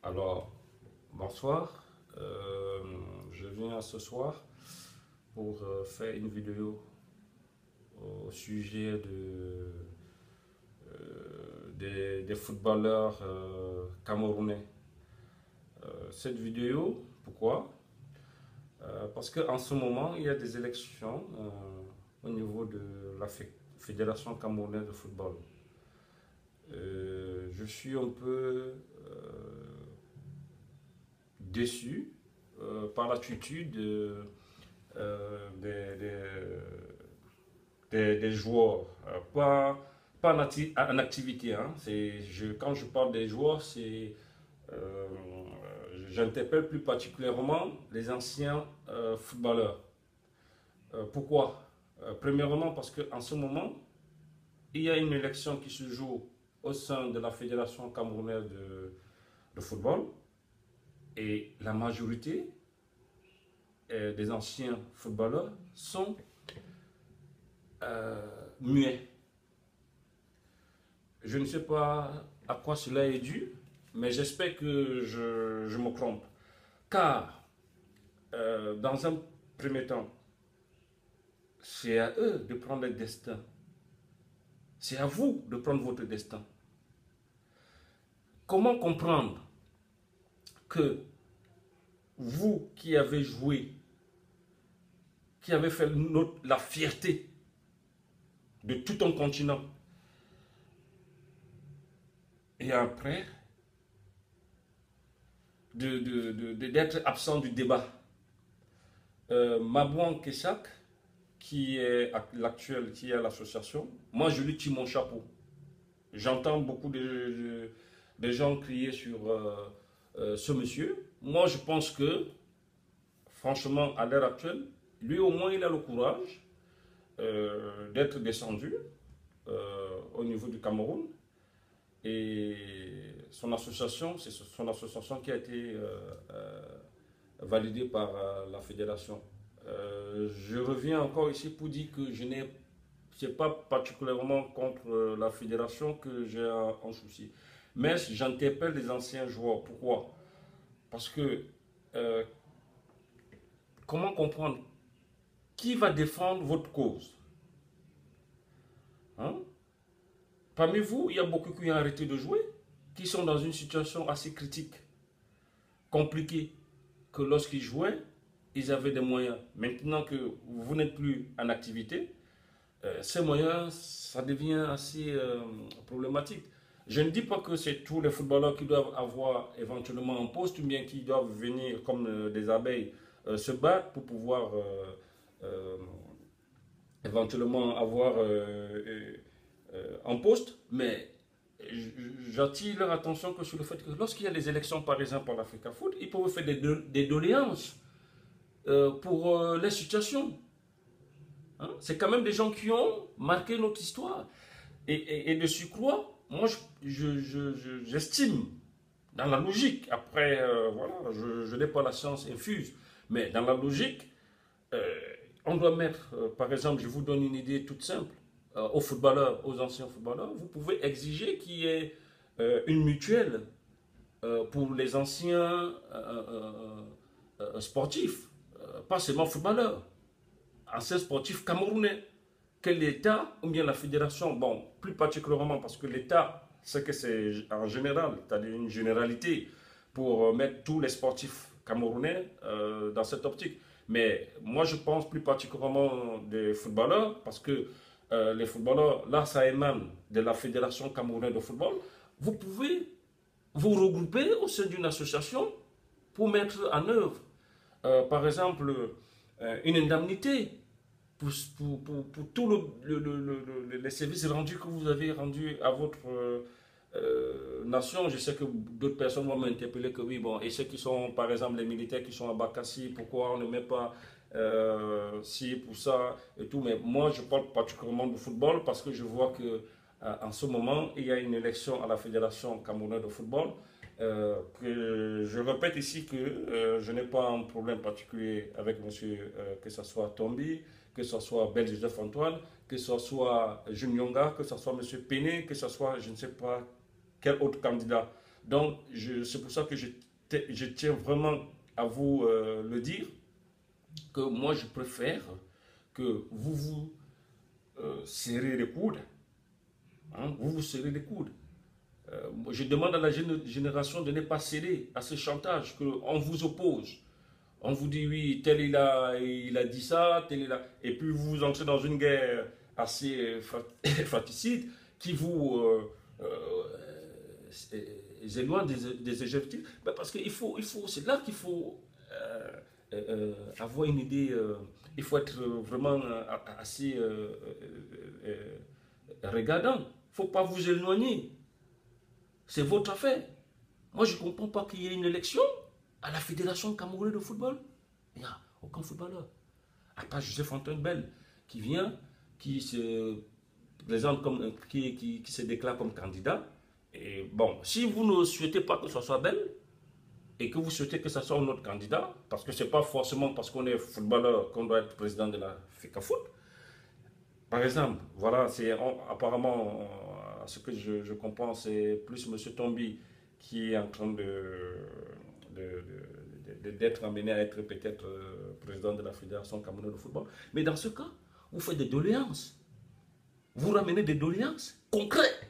Alors, bonsoir. Je viens ce soir pour faire une vidéo au sujet des footballeurs camerounais. Cette vidéo, pourquoi? Parce qu'en ce moment, il y a des élections au niveau de la Fédération camerounaise de football. Je suis un peu déçu par l'attitude des joueurs. Pas en activité. Hein. Quand je parle des joueurs, euh, j'interpelle plus particulièrement les anciens footballeurs. Pourquoi? Premièrement, parce qu'en ce moment, il y a une élection qui se joue au sein de la Fédération camerounaise de football et la majorité des anciens footballeurs sont muets. Je ne sais pas à quoi cela est dû, mais j'espère que je me trompe. Car, dans un premier temps, c'est à eux de prendre le destin. C'est à vous de prendre votre destin. Comment comprendre que vous qui avez joué, qui avez fait la fierté de tout un continent, et après d'être absent du débat. Mabouan Kessak, qui est l'actuel, qui est à l'association, moi je lui tire mon chapeau. J'entends beaucoup de gens crier sur ce monsieur. Moi je pense que, franchement, à l'heure actuelle, lui au moins il a le courage d'être descendu au niveau du Cameroun. Et son association, c'est son association qui a été validée par la fédération. Je reviens encore ici pour dire que je n'ai c'est pas particulièrement contre la fédération que j'ai un souci. Mais j'interpelle les anciens joueurs. Pourquoi? Parce que euh, comment comprendre qui va défendre votre cause? Hein? Parmi vous, il y a beaucoup qui ont arrêté de jouer, qui sont dans une situation assez critique, compliquée, que lorsqu'ils jouaient, ils avaient des moyens. Maintenant que vous n'êtes plus en activité, ces moyens, ça devient assez problématique. Je ne dis pas que c'est tous les footballeurs qui doivent avoir éventuellement un poste ou bien qui doivent venir comme des abeilles se battre pour pouvoir euh, éventuellement avoir un poste, mais j'attire leur attention que sur le fait que lorsqu'il y a des élections, par exemple, pour l'Africa Foot, ils peuvent faire des doléances pour les situations. Hein? C'est quand même des gens qui ont marqué notre histoire. Et de surcroît, moi, j'estime, dans la logique, après, voilà, je n'ai pas la science infuse, mais dans la logique, euh, on doit mettre, par exemple, je vous donne une idée toute simple, aux footballeurs, aux anciens footballeurs, vous pouvez exiger qu'il y ait une mutuelle pour les anciens sportifs, pas seulement footballeurs, anciens sportifs camerounais, que l'État ou bien la fédération, bon, plus particulièrement parce que l'État, c'est que c'est en général, c'est-à-dire une généralité pour mettre tous les sportifs camerounais dans cette optique. Mais moi, je pense plus particulièrement des footballeurs parce que les footballeurs, là, ça émane de la Fédération camerounaise de football. Vous pouvez vous regrouper au sein d'une association pour mettre en œuvre, par exemple, une indemnité pour tous les services rendus que vous avez rendus à votre nation. Je sais que d'autres personnes vont m'interpeller que oui, bon, et ceux qui sont, par exemple, les militaires qui sont à Bakassi, pourquoi on ne met pas ci pour ça et tout. Mais moi, je parle particulièrement du football parce que je vois que en ce moment, il y a une élection à la Fédération camerounaise de football. Que je répète ici que je n'ai pas un problème particulier avec monsieur, que ce soit Tombi, que ce soit Bel Joseph Antoine, que ce soit Jules Nyonga, que ce soit monsieur Péné, que ce soit je ne sais pas quel autre candidat. Donc, c'est pour ça que je tiens vraiment à vous le dire, que moi, je préfère que vous vous serrez les coudes. Hein, vous vous serrez les coudes. Je demande à la génération de ne pas céder à ce chantage qu'on vous oppose. On vous dit oui, tel il a dit ça, tel il a... Et puis vous entrez dans une guerre assez fratricide qui vous éloigne des objectifs. Ben parce qu'il faut, c'est là qu'il faut avoir une idée, il faut être vraiment assez regardant. Il ne faut pas vous éloigner. C'est votre affaire. Moi, je ne comprends pas qu'il y ait une élection à la Fédération camerounaise de football. Il n'y a aucun footballeur. À part Joseph Antoine Bell, qui vient, qui se présente comme, qui se déclare comme candidat. Et bon, si vous ne souhaitez pas que ce soit Bell, et que vous souhaitez que ce soit un autre candidat, parce que ce n'est pas forcément parce qu'on est footballeur qu'on doit être président de la FECAFOOT. Par exemple, voilà, c'est apparemment, à ce que je comprends, c'est plus M. Tombi qui est en train d'être amené à être peut-être président de la Fédération camerounaise de football. Mais dans ce cas, vous faites des doléances. Vous ramenez des doléances concrètes.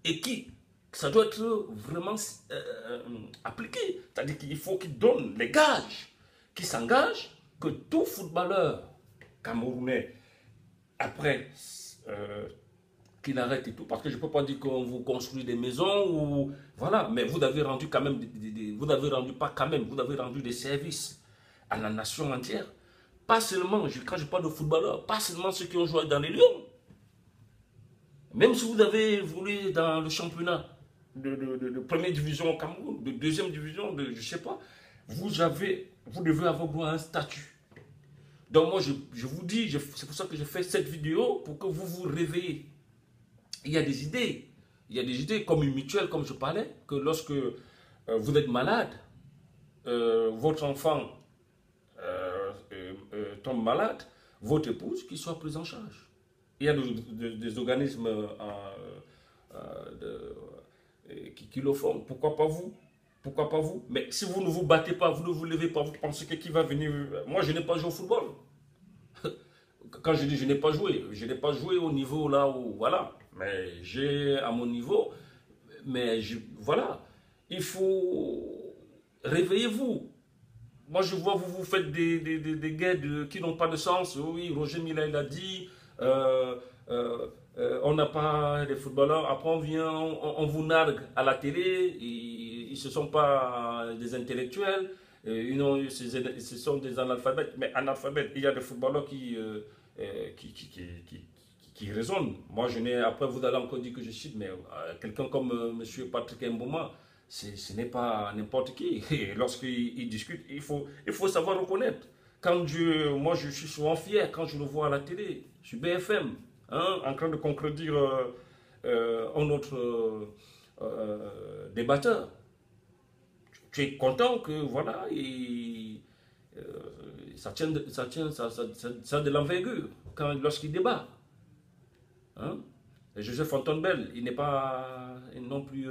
Et qui, ça doit être vraiment appliqué. C'est-à-dire qu'il faut qu'il donne les gages, qu'il s'engage que tout footballeur camerounais, après qu'il arrête et tout, parce que je ne peux pas dire qu'on vous construit des maisons, ou voilà, mais vous avez rendu quand même, vous avez rendu pas quand même, vous avez rendu des services à la nation entière. Pas seulement, quand je parle de footballeurs, pas seulement ceux qui ont joué dans les Lions. Même si vous avez voulu dans le championnat de première division au Cameroun, de deuxième division, je ne sais pas, vous devez avoir droit à un statut. Donc moi, je vous dis, c'est pour ça que je fais cette vidéo, pour que vous vous réveillez. Il y a des idées. Il y a des idées comme une mutuelle, comme je parlais, que lorsque vous êtes malade, votre enfant tombe malade, votre épouse qui soit prise en charge. Il y a des organismes qui le font. Pourquoi pas vous? Pourquoi pas vous? Mais si vous ne vous battez pas, vous ne vous levez pas, vous pensez que qui va venir? Moi, je n'ai pas joué au football. Quand je dis je n'ai pas joué au niveau là où, voilà. Mais j'ai à mon niveau, mais voilà. Il faut réveillez-vous. Moi, je vois, vous faites des guerres qui n'ont pas de sens. Oui, Roger Mila, il a dit, on n'a pas des footballeurs. Après, on vient, on vous nargue à la télé. Ils ne sont pas des intellectuels. Ce sont des analphabètes. Mais analphabètes, il y a des footballeurs qui raisonnent. Moi, après, vous allez encore dire que je cite, mais quelqu'un comme M. Patrick Mbouma, ce n'est pas n'importe qui. Lorsqu'il discute, il faut savoir reconnaître. Moi, je suis souvent fier quand je le vois à la télé, sur BFM, hein, en train de contredire un autre débatteur. Tu es content que, voilà, ça a de l'envergure lorsqu'il débat. Hein? Joseph Antoine Bell, il n'est pas non plus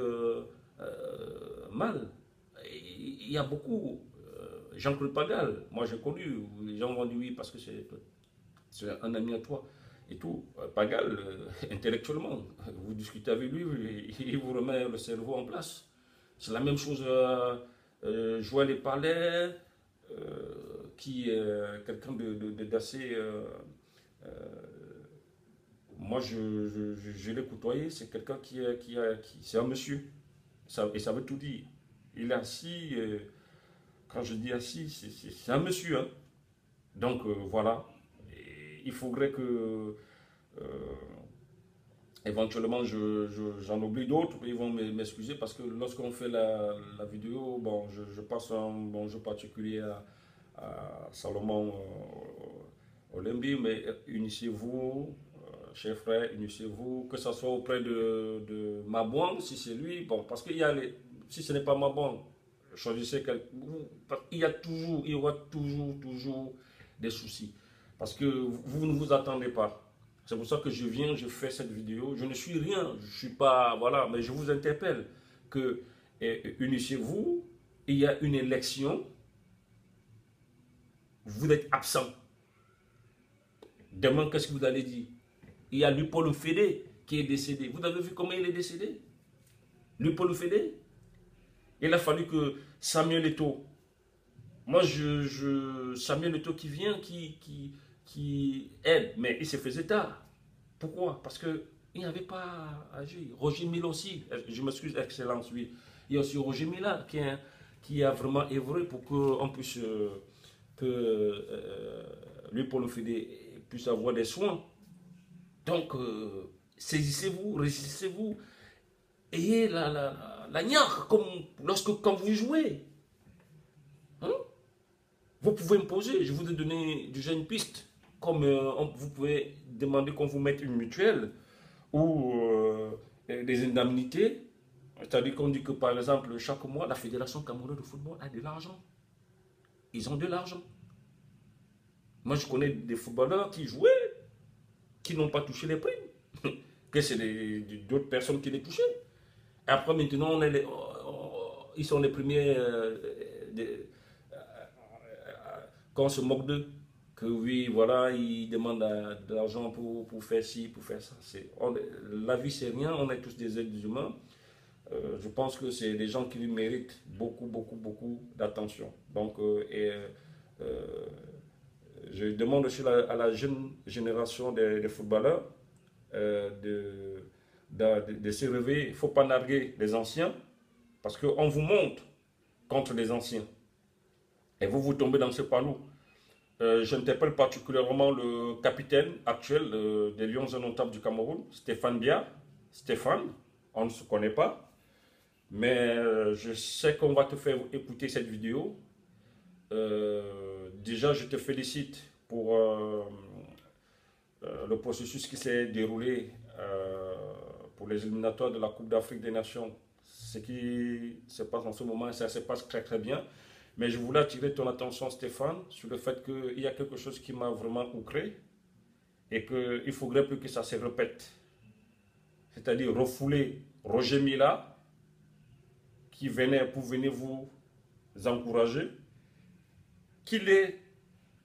mal. Il y a beaucoup. Jean-Claude Pagal, moi j'ai connu, les gens vont dire oui parce que c'est un ami à toi et tout. Pagal, intellectuellement, vous discutez avec lui, il vous remet le cerveau en place. C'est la même chose, Joël Epalais, qui est quelqu'un d'assez... moi, je l'ai côtoyé, c'est quelqu'un c'est un monsieur, et ça veut tout dire. Il est assis, quand je dis assis, c'est un monsieur. Hein. Donc, voilà. Et il faudrait que, éventuellement, j'en oublie d'autres, ils vont m'excuser, parce que lorsqu'on fait la vidéo, bon, je passe un bonjour particulier à Salomon Olembi, mais unissez-vous. Chers frères, unissez-vous, que ce soit auprès de Mabouang, si c'est lui, bon, parce qu'il y a si ce n'est pas Mabouang, choisissez quelqu'un, il y aura toujours des soucis, parce que vous ne vous attendez pas. C'est pour ça que je fais cette vidéo, je ne suis rien, je ne suis pas, voilà, mais je vous interpelle. que unissez-vous, il y a une élection, vous êtes absent. Demain, qu'est-ce que vous allez dire? Il y a Paul Fédé qui est décédé. Vous avez vu comment il est décédé? Paul Fédé. Il a fallu que Samuel Eto'o, moi Samuel Eto'o qui vient, qui aide, mais il se faisait tard. Pourquoi? Parce qu'il n'y avait pas à agir. Roger Mila aussi, je m'excuse, Excellence, oui. Il y a aussi Roger Mila qui a vraiment œuvré pour qu'on puisse, Paul Fédé puisse avoir des soins. Donc, saisissez-vous, résistez-vous. Ayez la niaque quand vous jouez. Hein? Vous pouvez me poser, je vous ai donné déjà une piste. Comme vous pouvez demander qu'on vous mette une mutuelle ou des indemnités. C'est-à-dire qu'on dit que par exemple, chaque mois, la Fédération camerounaise de football a de l'argent. Ils ont de l'argent. Moi, je connais des footballeurs qui jouaient, qui n'ont pas touché les primes. Que c'est d'autres personnes qui les touchaient. Et après, maintenant, ils sont les premiers quand on se moque d'eux. Que oui, voilà, ils demandent de l'argent pour faire ci, pour faire ça. La vie, c'est rien, on est tous des êtres humains. Je pense que c'est des gens qui lui méritent beaucoup, beaucoup, beaucoup d'attention. Donc, je demande aussi à la jeune génération des footballeurs de se réveiller. Il ne faut pas narguer les anciens parce qu'on vous monte contre les anciens. Et vous tombez dans ce panneau. J'interpelle particulièrement le capitaine actuel des Lions indomptables du Cameroun, Stéphane Bia. Stéphane, on ne se connaît pas, mais je sais qu'on va te faire écouter cette vidéo. Déjà, je te félicite pour le processus qui s'est déroulé pour les éliminatoires de la Coupe d'Afrique des Nations. Ce qui se passe en ce moment, ça se passe très très bien. Mais je voulais attirer ton attention, Stéphane, sur le fait qu'il y a quelque chose qui m'a vraiment outré et qu'il ne faudrait plus que ça se répète. C'est-à-dire refouler Roger Mila qui venait pour venir vous encourager, qu'il ait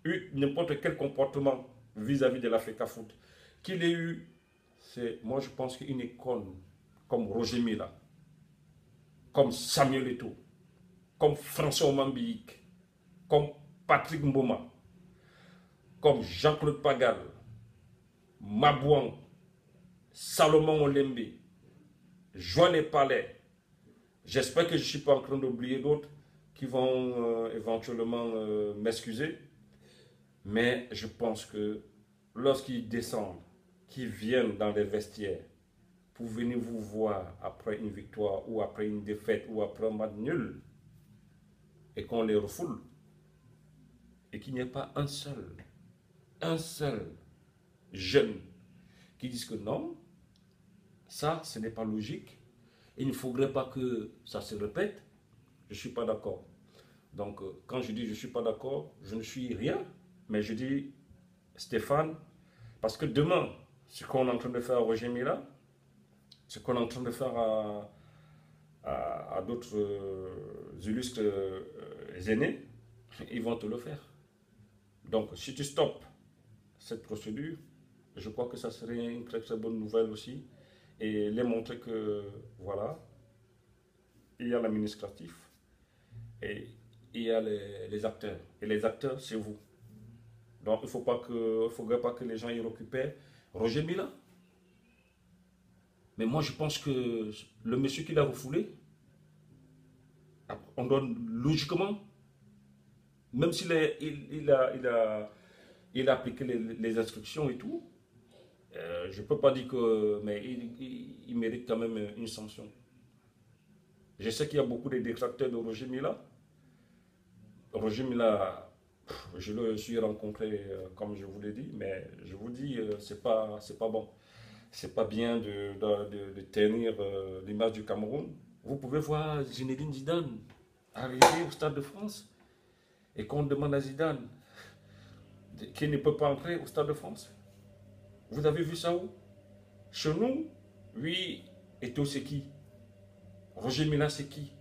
eu n'importe quel comportement vis-à-vis de l'Africa Foot, qu'il ait eu, moi je pense qu'une icône comme Roger Mila, comme Samuel Eto'o, comme François Mambiik, comme Patrick Mboma, comme Jean-Claude Pagal, Mabouan, Salomon Olembe, Joanne Palais. J'espère que je ne suis pas en train d'oublier d'autres qui vont éventuellement m'excuser. Mais je pense que lorsqu'ils descendent, qu'ils viennent dans les vestiaires pour venir vous voir après une victoire ou après une défaite ou après un match nul, et qu'on les refoule, et qu'il n'y ait pas un seul jeune qui dise que non, ça, ce n'est pas logique, il ne faudrait pas que ça se répète, je ne suis pas d'accord. Donc, quand je dis je ne suis pas d'accord, je ne suis rien, mais je dis, Stéphane, parce que demain, ce qu'on est en train de faire à Roger Mila, ce qu'on est en train de faire à d'autres illustres aînés, ils vont te le faire. Donc, si tu stoppes cette procédure, je crois que ça serait une très très bonne nouvelle aussi. Et les montrer que, voilà, il y a l'administratif et il y a les acteurs. Et les acteurs, c'est vous. Donc, il ne faudrait pas que les gens y récupèrent Roger Mila. Mais moi, je pense que le monsieur qui l'a refoulé, on doit logiquement, même s'il a appliqué les instructions et tout, je ne peux pas dire que, mais il mérite quand même une sanction. Je sais qu'il y a beaucoup de détracteurs de Roger Mila. Roger Mila, je le suis rencontré, comme je vous l'ai dit, mais je vous dis, c'est pas bon. C'est pas bien de tenir l'image du Cameroun. Vous pouvez voir Zinedine Zidane arriver au Stade de France et qu'on demande à Zidane qu'il ne peut pas entrer au Stade de France. Vous avez vu ça où? Chez nous, lui, Eto'o c'est qui? Roger Mila, c'est qui?